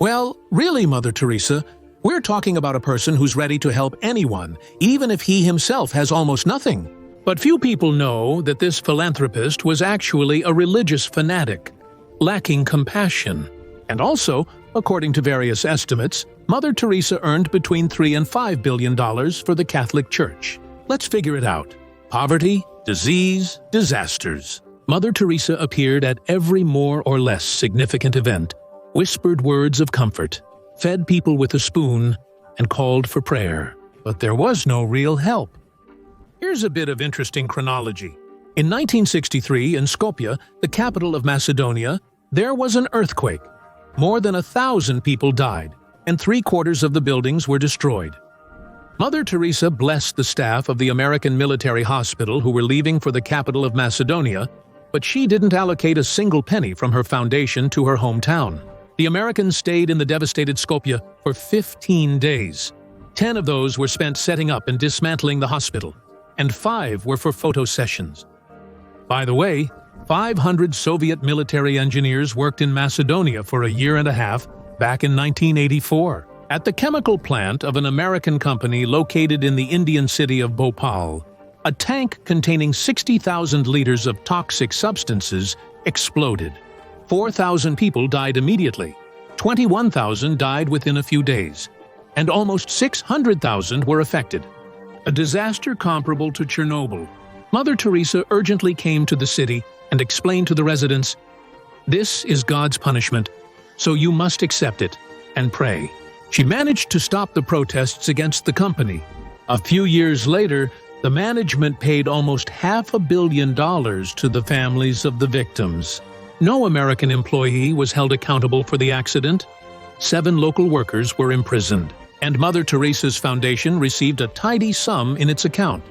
Well, really, Mother Teresa, we're talking about a person who's ready to help anyone, even if he himself has almost nothing. But few people know that this philanthropist was actually a religious fanatic, lacking compassion. And also, according to various estimates, Mother Teresa earned between $3 and $5 billion for the Catholic Church. Let's figure it out. Poverty, disease, disasters. Mother Teresa appeared at every more or less significant event, whispered words of comfort, fed people with a spoon, and called for prayer. But there was no real help. Here's a bit of interesting chronology. In 1963, in Skopje, the capital of Macedonia, there was an earthquake. More than 1,000 people died, and 3/4 of the buildings were destroyed. Mother Teresa blessed the staff of the American military hospital who were leaving for the capital of Macedonia, but she didn't allocate a single penny from her foundation to her hometown. The Americans stayed in the devastated Skopje for 15 days. 10 of those were spent setting up and dismantling the hospital, and 5 were for photo sessions. By the way, 500 Soviet military engineers worked in Macedonia for a year and a half back in 1984. At the chemical plant of an American company located in the Indian city of Bhopal, a tank containing 60,000 liters of toxic substances exploded. 4,000 people died immediately, 21,000 died within a few days, and almost 600,000 were affected. A disaster comparable to Chernobyl. Mother Teresa urgently came to the city and explained to the residents, "This is God's punishment, so you must accept it and pray." She managed to stop the protests against the company. A few years later, the management paid almost $500 million to the families of the victims. No American employee was held accountable for the accident. 7 local workers were imprisoned, and Mother Teresa's foundation received a tidy sum in its account.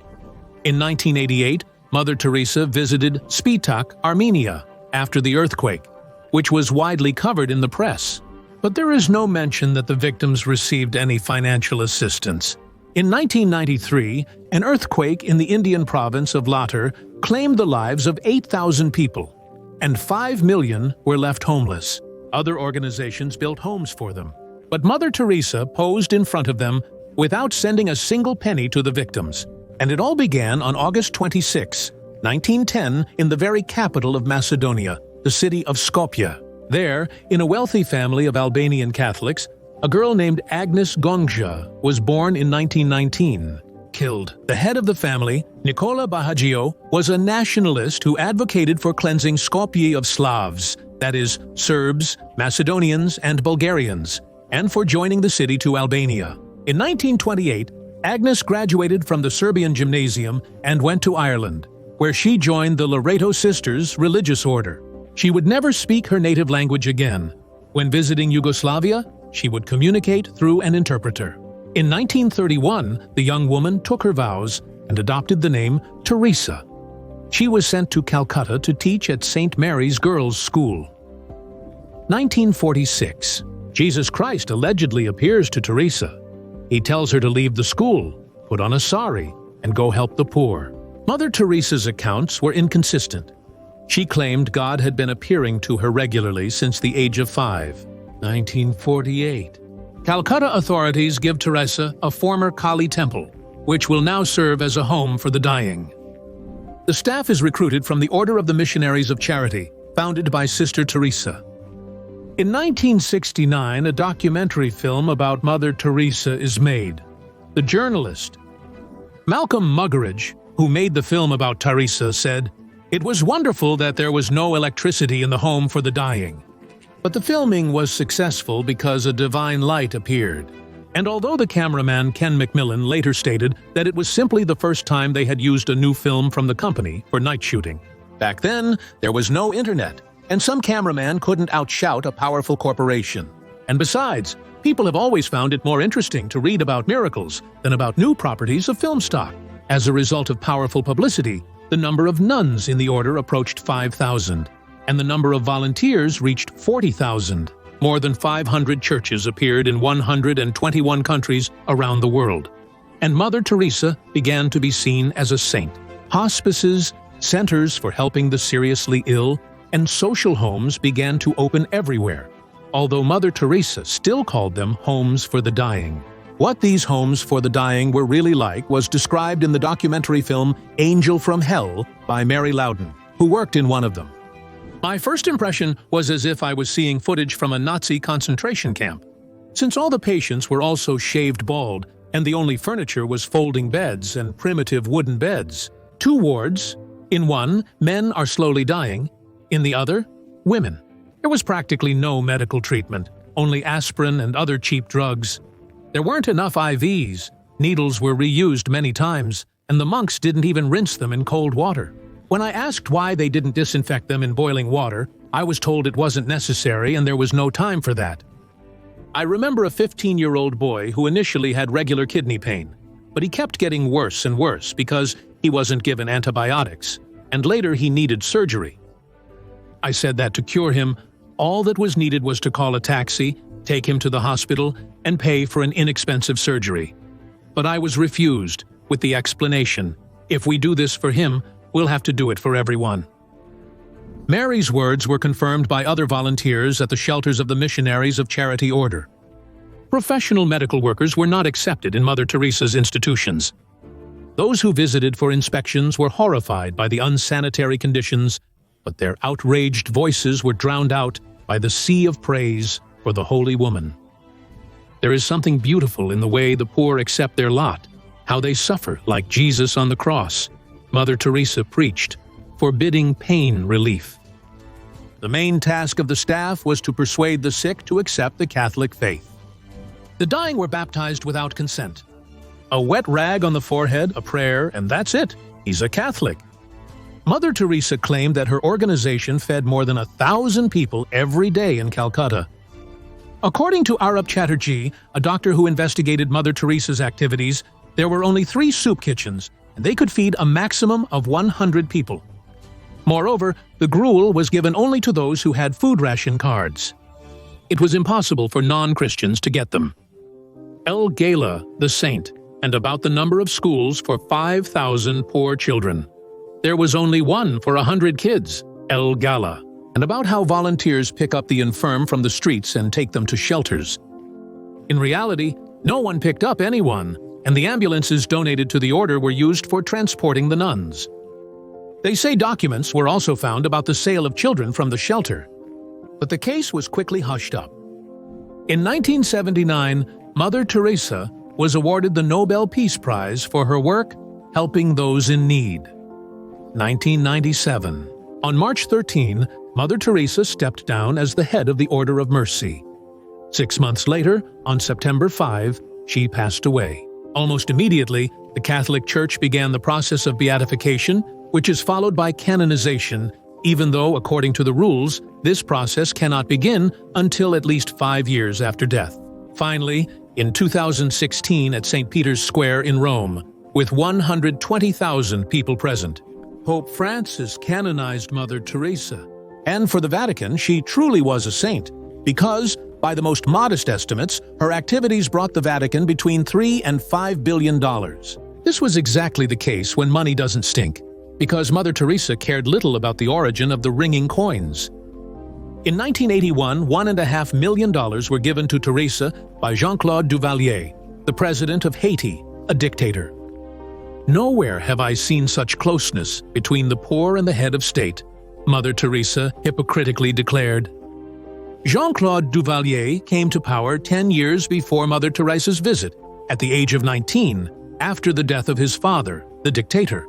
In 1988, Mother Teresa visited Spitak, Armenia, after the earthquake, which was widely covered in the press. But there is no mention that the victims received any financial assistance. In 1993, an earthquake in the Indian province of Latur claimed the lives of 8,000 people, and 5 million were left homeless. Other organizations built homes for them, but Mother Teresa posed in front of them without sending a single penny to the victims. And it all began on August 26, 1910, in the very capital of Macedonia, the city of Skopje. There, in a wealthy family of Albanian Catholics, a girl named Agnes Gongja was born in 1919. Killed. The head of the family, Nicola Bahaggio, was a nationalist who advocated for cleansing Skopje of Slavs, that is, Serbs, Macedonians, and Bulgarians, and for joining the city to Albania. In 1928, Agnes graduated from the Serbian gymnasium and went to Ireland, where she joined the Loreto Sisters religious order. She would never speak her native language again. When visiting Yugoslavia, she would communicate through an interpreter. In 1931, the young woman took her vows and adopted the name Teresa. She was sent to Calcutta to teach at St. Mary's Girls' School. 1946. Jesus Christ allegedly appears to Teresa. He tells her to leave the school, put on a sari, and go help the poor. Mother Teresa's accounts were inconsistent. She claimed God had been appearing to her regularly since the age of 5. 1948. Calcutta authorities give Teresa a former Kali temple, which will now serve as a home for the dying. The staff is recruited from the Order of the Missionaries of Charity, founded by Sister Teresa. In 1969, a documentary film about Mother Teresa is made. The journalist Malcolm Muggeridge, who made the film about Teresa, said, "It was wonderful that there was no electricity in the home for the dying. But the filming was successful because a divine light appeared." And although the cameraman Ken McMillan later stated that it was simply the first time they had used a new film from the company for night shooting. Back then, there was no internet, and some cameraman couldn't outshout a powerful corporation. And besides, people have always found it more interesting to read about miracles than about new properties of film stock. As a result of powerful publicity, the number of nuns in the order approached 5,000, and the number of volunteers reached 40,000. More than 500 churches appeared in 121 countries around the world, and Mother Teresa began to be seen as a saint. Hospices, centers for helping the seriously ill, and social homes began to open everywhere. although Mother Teresa still called them homes for the dying. What these homes for the dying were really like was described in the documentary film Angel from Hell by Mary Loudon, who worked in one of them. My first impression was as if I was seeing footage from a Nazi concentration camp. Since all the patients were also shaved bald, and the only furniture was folding beds and primitive wooden beds. 2 wards. In one, men are slowly dying. In the other, women. There was practically no medical treatment, only aspirin and other cheap drugs. There weren't enough IVs, needles were reused many times, and the monks didn't even rinse them in cold water. When I asked why they didn't disinfect them in boiling water, I was told it wasn't necessary and there was no time for that. I remember a 15-year-old boy who initially had regular kidney pain, but he kept getting worse and worse because he wasn't given antibiotics, and later he needed surgery. I said that to cure him, all that was needed was to call a taxi, take him to the hospital, and pay for an inexpensive surgery. But I was refused, with the explanation, if we do this for him, we'll have to do it for everyone. Mary's words were confirmed by other volunteers at the shelters of the Missionaries of Charity Order. Professional medical workers were not accepted in Mother Teresa's institutions. Those who visited for inspections were horrified by the unsanitary conditions, but their outraged voices were drowned out by the sea of praise for the Holy Woman. There is something beautiful in the way the poor accept their lot, how they suffer like Jesus on the cross. Mother Teresa preached, forbidding pain relief. The main task of the staff was to persuade the sick to accept the Catholic faith. The dying were baptized without consent. A wet rag on the forehead, a prayer, and that's it. He's a Catholic. Mother Teresa claimed that her organization fed more than 1,000 people every day in Calcutta. According to Arup Chatterjee, a doctor who investigated Mother Teresa's activities, there were only 3 soup kitchens, and they could feed a maximum of 100 people. Moreover, the gruel was given only to those who had food ration cards. It was impossible for non-Christians to get them. El Gala, the saint, and about the number of schools for 5,000 poor children. There was only one for 100 kids, El Gala, and about how volunteers pick up the infirm from the streets and take them to shelters. In reality, no one picked up anyone, and the ambulances donated to the order were used for transporting the nuns. They say documents were also found about the sale of children from the shelter, but the case was quickly hushed up. In 1979, Mother Teresa was awarded the Nobel Peace Prize for her work helping those in need. 1997. On March 13, Mother Teresa stepped down as the head of the Order of Mercy. 6 months later, on September 5, she passed away. Almost immediately, the Catholic Church began the process of beatification, which is followed by canonization, even though, according to the rules, this process cannot begin until at least 5 years after death. Finally, in 2016 at St. Peter's Square in Rome, with 120,000 people present, Pope Francis canonized Mother Teresa. And for the Vatican, she truly was a saint, because, by the most modest estimates, her activities brought the Vatican between $3 and $5 billion. This was exactly the case when money doesn't stink, because Mother Teresa cared little about the origin of the ringing coins. In 1981, $1.5 million were given to Teresa by Jean-Claude Duvalier, the president of Haiti, a dictator. Nowhere have I seen such closeness between the poor and the head of state, Mother Teresa hypocritically declared. Jean-Claude Duvalier came to power 10 years before Mother Teresa's visit, at the age of 19, after the death of his father, the dictator.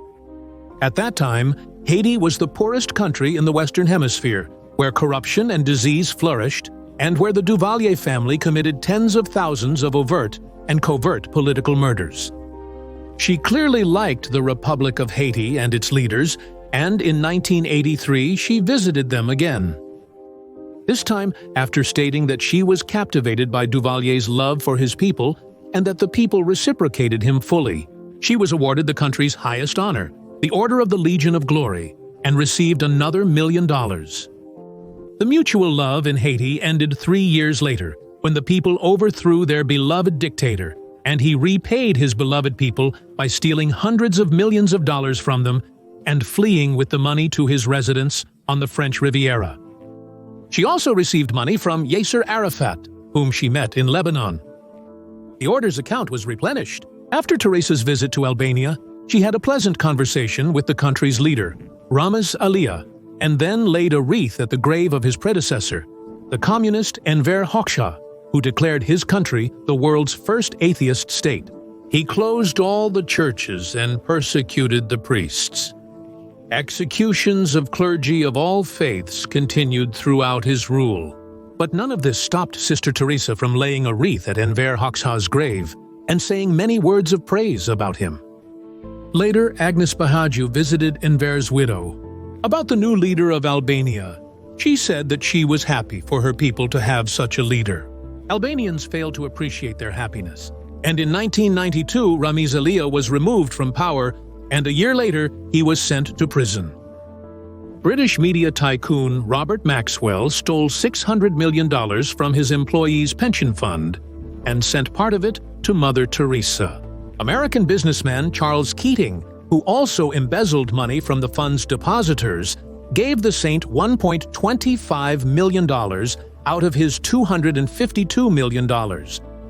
At that time, Haiti was the poorest country in the Western Hemisphere, where corruption and disease flourished, and where the Duvalier family committed tens of thousands of overt and covert political murders. She clearly liked the Republic of Haiti and its leaders, and in 1983 she visited them again. This time after stating that she was captivated by Duvalier's love for his people and that the people reciprocated him fully. She was awarded the country's highest honor, the Order of the Legion of Glory, and received another $1 million. The mutual love in Haiti ended 3 years later, when the people overthrew their beloved dictator, and he repaid his beloved people by stealing hundreds of millions of dollars from them and fleeing with the money to his residence on the French Riviera. She also received money from Yasser Arafat, whom she met in Lebanon. The order's account was replenished. After Teresa's visit to Albania, she had a pleasant conversation with the country's leader, Ramiz Alia, and then laid a wreath at the grave of his predecessor, the communist Enver Hoxha, who declared his country the world's first atheist state. He closed all the churches and persecuted the priests. Executions of clergy of all faiths continued throughout his rule. But none of this stopped Sister Teresa from laying a wreath at Enver Hoxha's grave and saying many words of praise about him. Later, Agnes Bahaju visited Enver's widow. About the new leader of Albania, she said that she was happy for her people to have such a leader. Albanians failed to appreciate their happiness, and in 1992 Ramiz Alia was removed from power, and a year later he was sent to prison. British media tycoon Robert Maxwell stole $600 million from his employees' pension fund and sent part of it to Mother Teresa. American businessman Charles Keating, who also embezzled money from the fund's depositors, gave the saint $1.25 million out of his $252 million.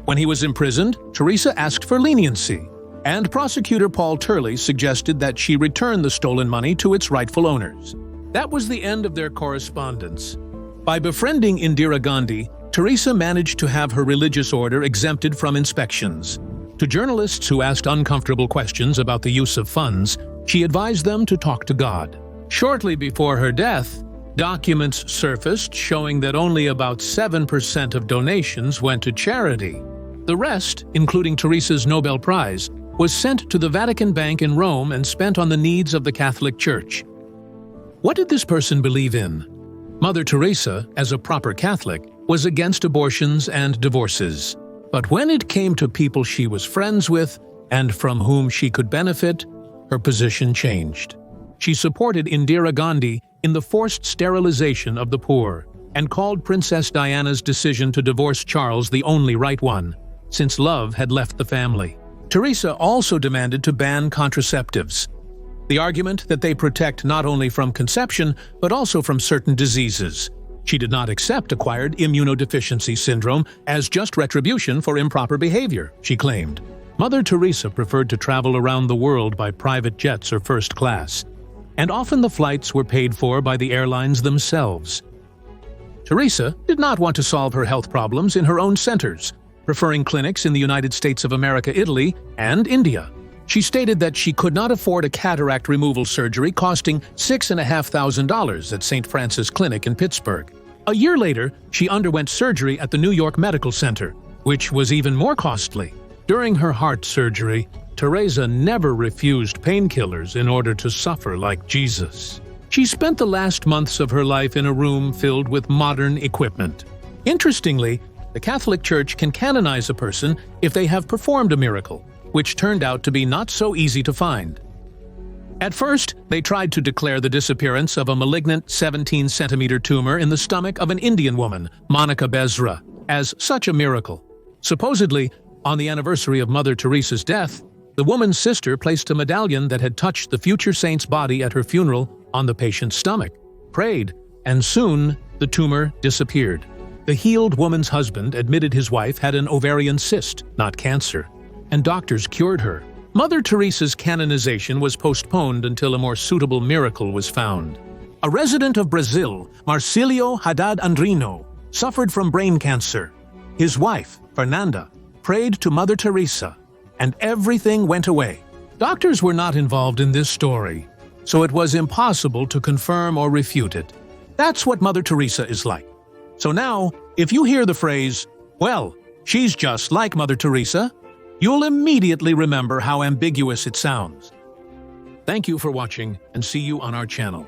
When he was imprisoned, Teresa asked for leniency, and prosecutor Paul Turley suggested that she return the stolen money to its rightful owners. That was the end of their correspondence. By befriending Indira Gandhi, Teresa managed to have her religious order exempted from inspections. To journalists who asked uncomfortable questions about the use of funds, she advised them to talk to God. Shortly before her death, documents surfaced showing that only about 7% of donations went to charity. The rest, including Teresa's Nobel Prize, was sent to the Vatican Bank in Rome and spent on the needs of the Catholic Church. What did this person believe in? Mother Teresa, as a proper Catholic, was against abortions and divorces. But when it came to people she was friends with and from whom she could benefit, her position changed. She supported Indira Gandhi in the forced sterilization of the poor and called Princess Diana's decision to divorce Charles the only right one, since love had left the family. Teresa also demanded to ban contraceptives, the argument that they protect not only from conception but also from certain diseases. She did not accept acquired immunodeficiency syndrome as just retribution for improper behavior, she claimed. Mother Teresa preferred to travel around the world by private jets or first class, and often the flights were paid for by the airlines themselves. Teresa did not want to solve her health problems in her own centers, preferring clinics in the United States of America, Italy, and India. She stated that she could not afford a cataract removal surgery costing $6,500 at St. Francis Clinic in Pittsburgh. A year later, she underwent surgery at the New York Medical Center, which was even more costly. During her heart surgery, Teresa never refused painkillers in order to suffer like Jesus. She spent the last months of her life in a room filled with modern equipment. Interestingly, the Catholic Church can canonize a person if they have performed a miracle, which turned out to be not so easy to find. At first, they tried to declare the disappearance of a malignant 17-centimeter tumor in the stomach of an Indian woman, Monica Bezra, as such a miracle. Supposedly, on the anniversary of Mother Teresa's death, the woman's sister placed a medallion that had touched the future saint's body at her funeral on the patient's stomach, prayed, and soon the tumor disappeared. The healed woman's husband admitted his wife had an ovarian cyst, not cancer, and doctors cured her. Mother Teresa's canonization was postponed until a more suitable miracle was found. A resident of Brazil, Marcílio Haddad Andrino, suffered from brain cancer. His wife, Fernanda, prayed to Mother Teresa, and everything went away. Doctors were not involved in this story, so it was impossible to confirm or refute it. That's what Mother Teresa is like. So now, if you hear the phrase, "Well, she's just like Mother Teresa," you'll immediately remember how ambiguous it sounds. Thank you for watching, and see you on our channel.